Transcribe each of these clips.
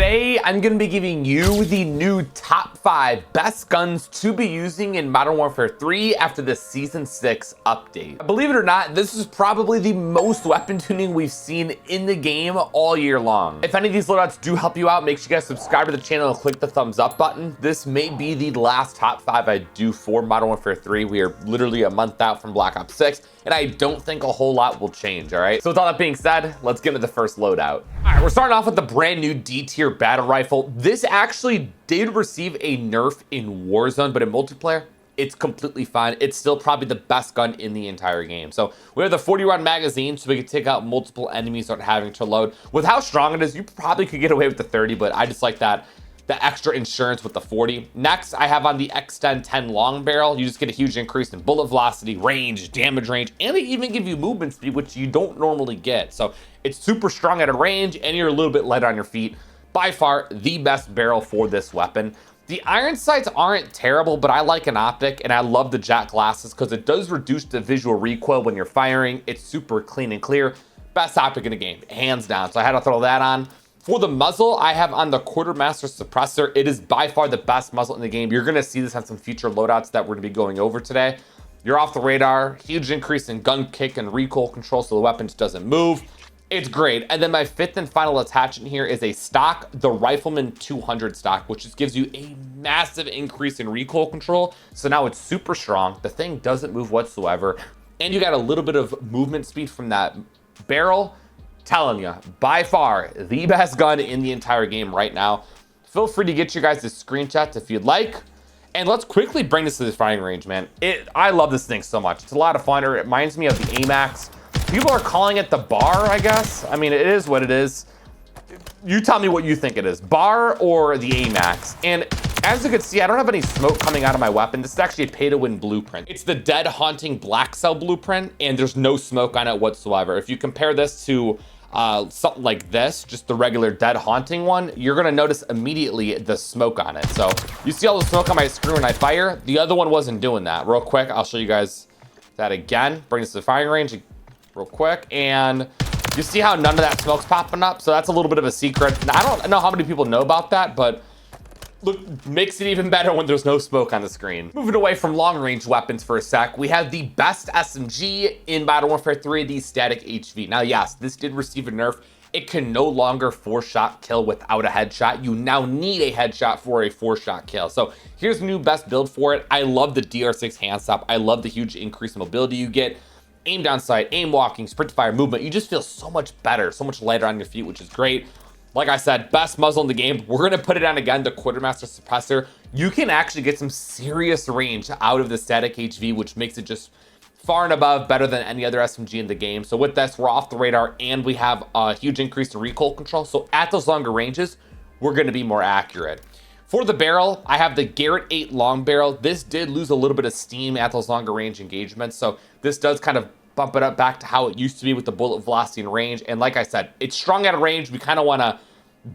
Today, I'm going to be giving you the new top 5 best guns to be using in Modern Warfare 3 after the Season 6 update. Believe it or not, this is probably the most weapon tuning we've seen in the game all year long. If any of these loadouts do help you out, make sure you guys subscribe to the channel and click the thumbs up button. This may be the last top 5 I do for Modern Warfare 3. We are literally a month out from Black Ops 6, and I don't think a whole lot will change, all right? So with all that being said, let's get into the first loadout. All right, we're starting off with the brand new D-tier battle rifle. This actually did receive a nerf in Warzone, but in multiplayer, it's completely fine. It's still probably the best gun in the entire game. So we have the 40-round magazine, so we can take out multiple enemies without having to load. With how strong it is, you probably could get away with the 30, but I just like that, the extra insurance with the 40. Next, I have on the Extend 10 long barrel. You just get a huge increase in bullet velocity, range, damage range, and they even give you movement speed, which you don't normally get. So it's super strong at a range, and you're a little bit light on your feet. By far, the best barrel for this weapon. The iron sights aren't terrible, but I like an optic, and I love the jet glasses because it does reduce the visual recoil when you're firing. It's super clean and clear. Best optic in the game, hands down. So I had to throw that on. For the muzzle, I have on the Quartermaster Suppressor. It is by far the best muzzle in the game. You're gonna see this on some future loadouts that we're gonna be going over today. You're off the radar, huge increase in gun kick and recoil control so the weapon just doesn't move. It's great. And then my fifth and final attachment here is a stock, the Rifleman 200 stock, which just gives you a massive increase in recoil control. So now it's super strong. The thing doesn't move whatsoever. And you got a little bit of movement speed from that barrel. Telling you, by far, the best gun in the entire game right now. Feel free to get your guys' screenshots if you'd like. And let's quickly bring this to the firing range, man. I love this thing so much. It's a lot of fun. It reminds me of the AMAX. People are calling it the bar, I guess. I mean, it is what it is. You tell me what you think it is, bar or the AMAX. And as you can see, I don't have any smoke coming out of my weapon. This is actually a pay-to-win blueprint. It's the Dead Haunting Black Cell blueprint, and there's no smoke on it whatsoever. If you compare this to something like this, just the regular Dead Haunting one, you're gonna notice immediately the smoke on it. So you see all the smoke on my screen when I fire. The other one wasn't doing that. Real quick, I'll show you guys that again. Bring this to the firing range real quick, and you see how none of that smoke's popping up? So that's a little bit of a secret. Now, I don't know how many people know about that, but look, makes it even better when there's no smoke on the screen. Moving away from long-range weapons for a sec, we have the best SMG in Modern Warfare 3, the Static HV. Now, yes, this did receive a nerf. It can no longer 4-shot kill without a headshot. You now need a headshot for a 4-shot kill. So here's the new best build for it. I love the DR6 hand stop. I love the huge increase in mobility you get. Aim down sight, aim walking, sprint to fire movement. You just feel so much better, so much lighter on your feet, which is great. Like I said, best muzzle in the game. We're gonna put it on again, the Quartermaster Suppressor. You can actually get some serious range out of the Static HV, which makes it just far and above better than any other SMG in the game. So with this, we're off the radar and we have a huge increase in recoil control. So at those longer ranges, we're gonna be more accurate. For the barrel, I have the Garrett 8 long barrel. This did lose a little bit of steam at those longer range engagements. So this does kind of bump it up back to how it used to be with the bullet velocity and range. And like I said, it's strong at a range. We kind of want to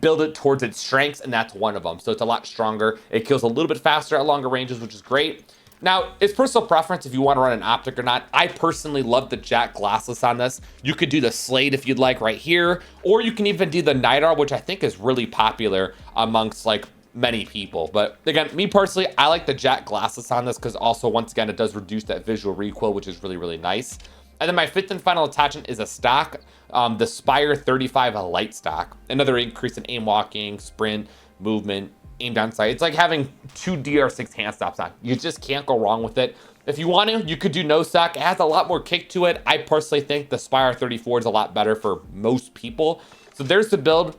build it towards its strengths, and that's one of them. So it's a lot stronger. It kills a little bit faster at longer ranges, which is great. Now, it's personal preference if you want to run an optic or not. I personally love the jet glassless on this. You could do the Slade if you'd like right here, or you can even do the NIDAR, which I think is really popular amongst like many people. But again, me personally, I like the jet glassless on this because also, once again, it does reduce that visual recoil, which is really, really nice. And then my fifth and final attachment is a stock, the Spire 35 light stock. Another increase in aim walking, sprint, movement, aim down sight. It's like having 2 DR6 hand stops on. You just can't go wrong with it. If you want to, you could do no stock. It has a lot more kick to it. I personally think the Spire 34 is a lot better for most people. So there's the build.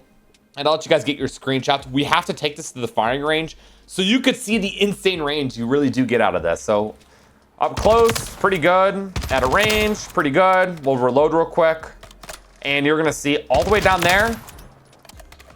And I'll let you guys get your screenshots. We have to take this to the firing range so you could see the insane range you really do get out of this. So up close, pretty good. At a range, pretty good. We'll reload real quick. And you're gonna see all the way down there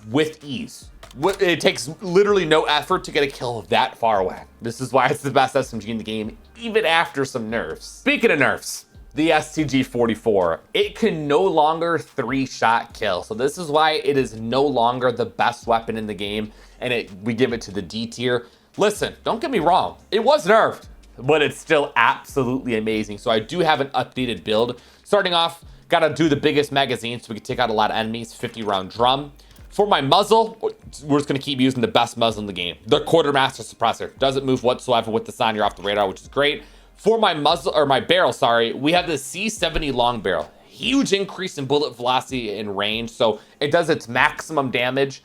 with ease. It takes literally no effort to get a kill that far away. This is why it's the best SMG in the game, even after some nerfs. Speaking of nerfs, the STG-44, it can no longer 3-shot kill. So this is why it is no longer the best weapon in the game, and we give it to the D tier. Listen, don't get me wrong, it was nerfed, but it's still absolutely amazing. So I do have an updated build. Starting off, gotta do the biggest magazine so we can take out a lot of enemies, 50-round drum. For my muzzle, we're just going to keep using the best muzzle in the game. The quartermaster suppressor doesn't move whatsoever with this on. You're off the radar, which is great. For my muzzle, or my barrel, sorry, we have the C70 long barrel. Huge increase in bullet velocity and range. So it does its maximum damage,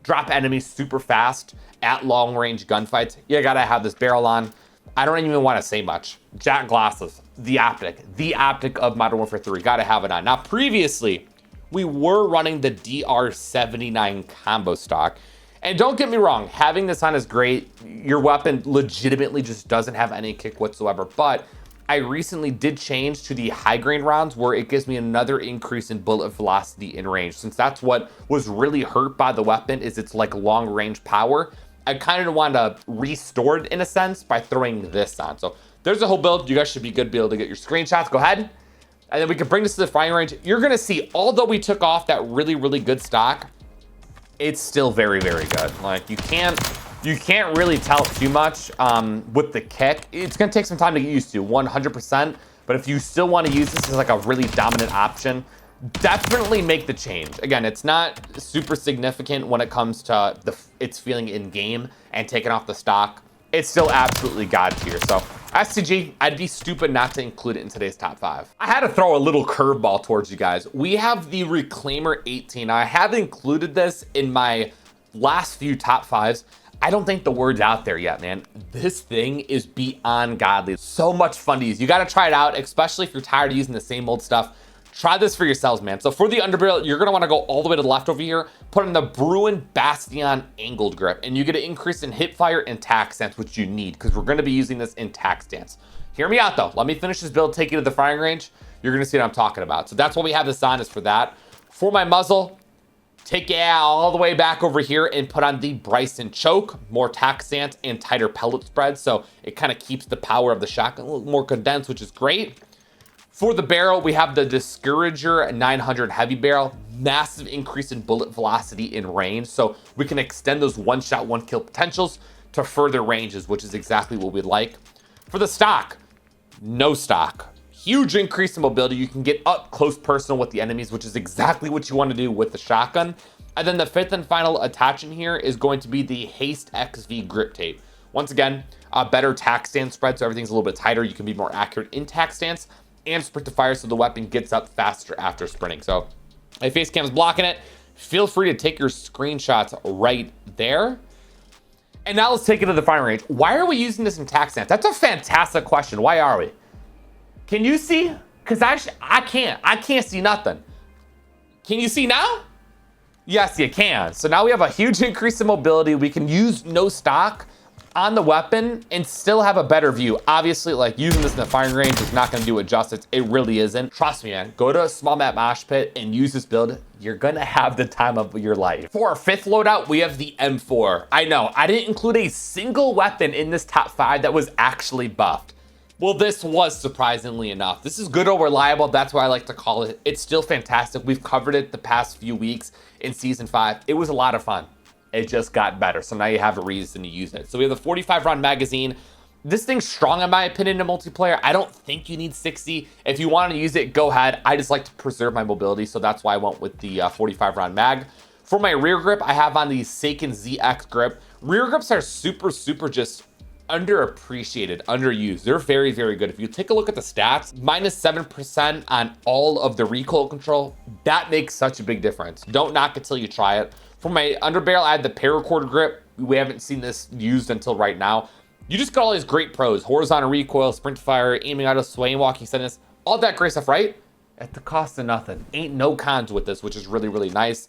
drop enemies super fast at long range gunfights. You gotta have this barrel on. I don't even want to say much. Jack glasses, the optic of Modern Warfare 3, gotta have it on. Now, previously, we were running the DR79 combo stock. And don't get me wrong, having this on is great. Your weapon legitimately just doesn't have any kick whatsoever. But I recently did change to the high grain rounds where it gives me another increase in bullet velocity in range. Since that's what was really hurt by the weapon is its like long range power. I kind of want to restore it in a sense by throwing this on. So there's a whole build. You guys should be good to be able to get your screenshots. Go ahead. And then we can bring this to the firing range. You're going to see, although we took off that really, really good stock, it's still very, very good. Like you can't really tell too much with the kick. It's going to take some time to get used to 100%. But if you still want to use this as like a really dominant option, definitely make the change. Again, it's not super significant when it comes to its feeling in game and taking off the stock. It's still absolutely god tier. So SCG, I'd be stupid not to include it in today's top 5. I had to throw a little curveball towards you guys. We have the Reclaimer 18. I have included this in my last few top 5s. I don't think the word's out there yet, man. This thing is beyond godly. So much fun to use. You got to try it out, especially if you're tired of using the same old stuff. Try this for yourselves, man. So for the underbarrel, you're gonna wanna go all the way to the left over here, put in the Bruin Bastion angled grip, and you get an increase in hip fire and tack stance, which you need, because we're gonna be using this in tack stance. Hear me out though. Let me finish this build, take you to the firing range. You're gonna see what I'm talking about. So that's what we have this on, is for that. For my muzzle, take it all the way back over here and put on the Bryson choke, more tack stance and tighter pellet spread. So it kind of keeps the power of the shotgun a little more condensed, which is great. For the barrel, we have the Discourager 900 heavy barrel, massive increase in bullet velocity in range. So we can extend those one shot, one kill potentials to further ranges, which is exactly what we'd like. For the stock, no stock. Huge increase in mobility. You can get up close personal with the enemies, which is exactly what you want to do with the shotgun. And then the fifth and final attachment here is going to be the Haste XV grip tape. Once again, a better tack stance spread, so everything's a little bit tighter. You can be more accurate in tack stance and sprint to fire, so the weapon gets up faster after sprinting. So if face cam is blocking it, feel free to take your screenshots right there. And now let's take it to the firing range. Why are we using this in tack stance? That's a fantastic question. Why are we? Can you see? Because I can't see nothing. Can you see now? Yes, you can. So now we have a huge increase in mobility. We can use no stock on the weapon and still have a better view. Obviously, like using this in the firing range is not going to do it justice. It really isn't. Trust me, man. Go to a small map mosh pit and use this build. You're going to have the time of your life. For our fifth loadout, we have the M4. I know, I didn't include a single weapon in this top 5 that was actually buffed. Well, this was, surprisingly enough. This is good or reliable. That's what I like to call it. It's still fantastic. We've covered it the past few weeks in season 5. It was a lot of fun. It just got better. So now you have a reason to use it. So we have the 45 round magazine. This thing's strong in my opinion in multiplayer. I don't think you need 60. If you want to use it, go ahead. I just like to preserve my mobility. So that's why I went with the 45 round mag. For my rear grip, I have on the Seiken ZX grip. Rear grips are super just underappreciated, underused. They're very, very good. If you take a look at the stats, -7% on all of the recoil control, that makes such a big difference. Don't knock it till you try it. For my underbarrel, I had the paracord grip. We haven't seen this used until right now. You just got all these great pros: horizontal recoil, sprint fire, aiming out of swaying, walking steadiness, all that great stuff, right? At the cost of nothing. Ain't no cons with this, which is really, really nice.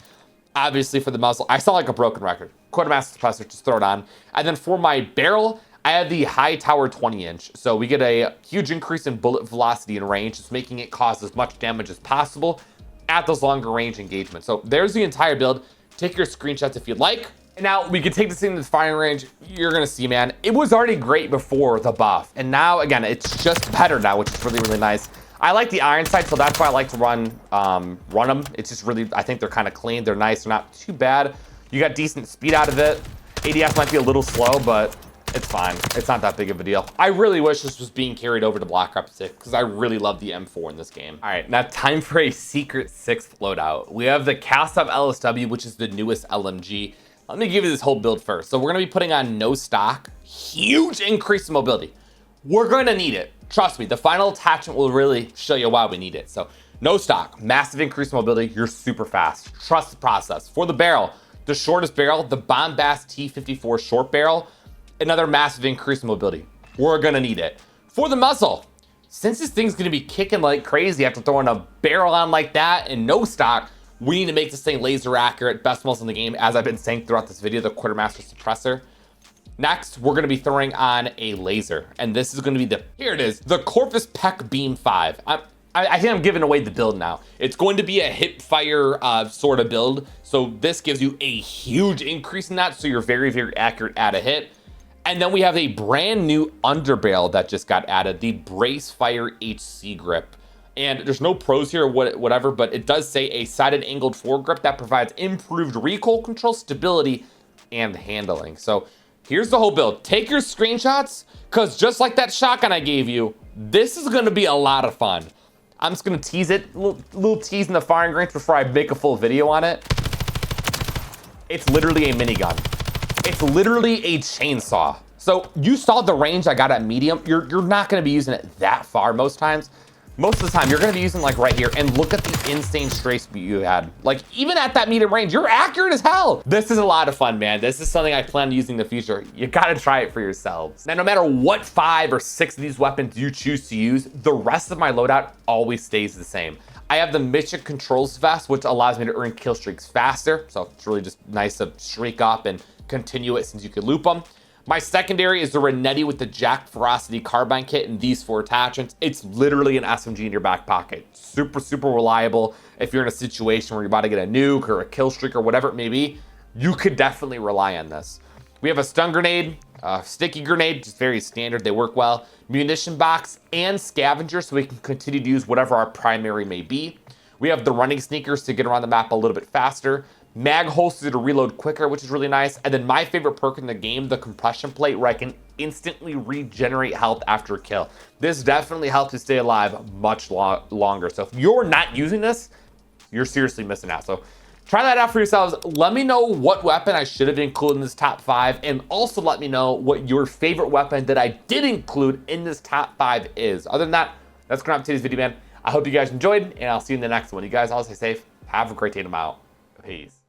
Obviously for the muzzle, I sound like a broken record. Quartermaster suppressor, just throw it on. And then for my barrel, I have the high tower 20-inch. So we get a huge increase in bullet velocity and range, just making it cause as much damage as possible at those longer range engagements. So there's the entire build. Take your screenshots if you'd like. And now we can take this thing to the firing range. You're gonna see, man, it was already great before the buff. And now, again, it's just better now, which is really, really nice. I like the iron sight, so that's why I like to run them. It's just really, I think they're kind of clean. They're nice, they're not too bad. You got decent speed out of it. ADS might be a little slow, but it's fine. It's not that big of a deal. I really wish this was being carried over to Black Ops 6 because I really love the M4 in this game. All right, now time for a secret 6th loadout. We have the Cast Up LSW, which is the newest LMG. Let me give you this whole build first. So we're gonna be putting on no stock, huge increase in mobility. We're gonna need it. Trust me, the final attachment will really show you why we need it. So no stock, massive increase in mobility, you're super fast. Trust the process. For the barrel, the shortest barrel, the Bombast T54 short barrel, another massive increase in mobility. We're gonna need it. For the muzzle, since this thing's gonna be kicking like crazy after throwing a barrel on like that and no stock, we need to make this thing laser accurate, best muzzle in the game, as I've been saying throughout this video, the Quartermaster Suppressor. Next, we're gonna be throwing on a laser, and this is gonna be here it is, the Corvus Peck Beam 5. I think I'm giving away the build now. It's going to be a hip fire sort of build, so this gives you a huge increase in that, so you're very, very accurate at a hit. And then we have a brand new underbarrel that just got added, the Brace Fire HC grip. And there's no pros here or whatever, but it does say a sided angled foregrip that provides improved recoil control, stability, and handling. So here's the whole build. Take your screenshots, because just like that shotgun I gave you, this is gonna be a lot of fun. I'm just gonna tease it, little tease in the firing range before I make a full video on it. It's literally a minigun. It's literally a chainsaw. So you saw the range I got at medium. You're not gonna be using it that far most times. Most of the time, you're gonna be using like right here, and look at the insane stray speed you had. Like even at that medium range, you're accurate as hell. This is a lot of fun, man. This is something I plan on using in the future. You gotta try it for yourselves. Now, no matter what 5 or 6 of these weapons you choose to use, the rest of my loadout always stays the same. I have the Mission Controls Vest, which allows me to earn kill streaks faster. So it's really just nice to streak up and continue it since you can loop them. My secondary is the Renetti with the Jack Ferocity Carbine Kit and these 4 attachments. It's literally an SMG in your back pocket. Super, super reliable. If you're in a situation where you're about to get a nuke or a kill streak or whatever it may be, you could definitely rely on this. We have a stun grenade, a sticky grenade, just very standard, they work well. Munition box and scavenger, so we can continue to use whatever our primary may be. We have the running sneakers to get around the map a little bit faster. Mag holster to reload quicker, which is really nice. And then my favorite perk in the game, the compression plate, where I can instantly regenerate health after a kill. This definitely helps you stay alive much longer. So if you're not using this, you're seriously missing out. So try that out for yourselves. Let me know what weapon I should have included in this top 5. And also let me know what your favorite weapon that I did include in this top 5 is. Other than that, that's gonna wrap today's video, man. I hope you guys enjoyed, and I'll see you in the next one. You guys all stay safe. Have a great day tomorrow. Peace.